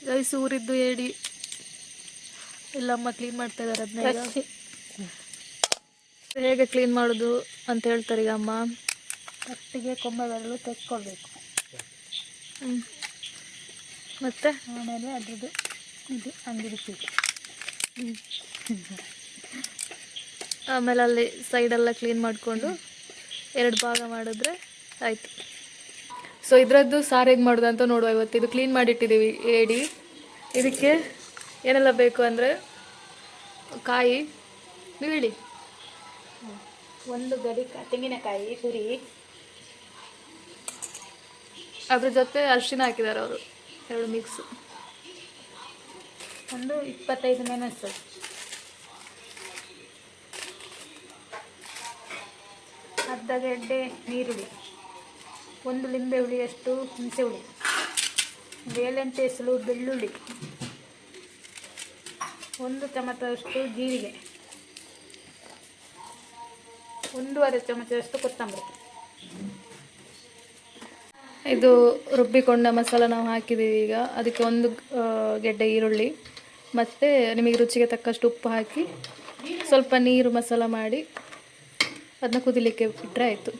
Guys ಊರಿದ್ದು ಏಡಿ Yellamma clean ಮಾಡ್ತಾ ಇದ್ದಾರೆ ಅದನ್ನ. ಹೇಗೆ ಕ್ಲೀನ್ ಮಾಡೋದು ಅಂತ ಹೇಳ್ತಾರೆ ಈಗ ಅಮ್ಮ. ಕಟ್ಟಿಗೆ ಕೊಂಬೆಗಳು ತೆಕ್ಕೊಳ್ಬೇಕು. ಮತ್ತೆ ಆಮೇಲೆ ಅದ್ರದ್ದು ಇದು ಹಂಗಿರ್ತೀವಿ. ಆಮೇಲೆ ಅಲ್ಲಿ ಸೈಡೆಲ್ಲ ಕ್ಲೀನ್ ಮಾಡಿಕೊಂಡು 2 ಭಾಗ ಮಾಡಿದ್ರೆ ಆಯಿತು. ಸೊ ಇದರದ್ದು ಸಾರು ಹೇಗೆ ಮಾಡೋದು ಅಂತ ನೋಡುವ ಇವತ್ತು. ಇದು ಕ್ಲೀನ್ ಮಾಡಿಟ್ಟಿದ್ದೀವಿ ಏಡಿ. ಇದಕ್ಕೆ ಏನೆಲ್ಲ ಬೇಕು ಅಂದರೆ ಕಾಯಿ, ನೀವು ಹೇಳಿ. 1 ಗಡಿ ತೆಂಗಿನಕಾಯಿ ತುರಿ, ಅದ್ರ ಜೊತೆ ಅರಿಶಿನ ಹಾಕಿದ್ದಾರೆ ಅವರು 2 ಮಿಕ್ಸ್. 25 ಮೆಣಸು, ಅರ್ಧ ಗೆಡ್ಡೆ ನೀರುಳ್ಳಿ, 1 ಲಿಂಬೆ ಹುಳಿಯಷ್ಟು ಹುಣಸೆ ಹುಳಿ, 7-8 ಎಸಳು ಬೆಳ್ಳುಳ್ಳಿ, 1 ಚಮಚದಷ್ಟು ಜೀರಿಗೆ, 1/2 ಚಮಚದಷ್ಟು ಕೊತ್ತಂಬರಿ. ಇದು ರುಬ್ಬಿಕೊಂಡ ಮಸಾಲ ನಾವು ಹಾಕಿದ್ದೀವಿ ಈಗ. ಅದಕ್ಕೆ 1 ಗೆಡ್ಡೆ ಈರುಳ್ಳಿ ಮತ್ತು ನಿಮಗೆ ರುಚಿಗೆ ತಕ್ಕಷ್ಟು ಉಪ್ಪು ಹಾಕಿ ಸ್ವಲ್ಪ ನೀರು ಮಸಾಲ ಮಾಡಿ ಅದನ್ನ ಕುದಿಲಿಕ್ಕೆ ಬಿಟ್ಟರೆ ಆಯಿತು.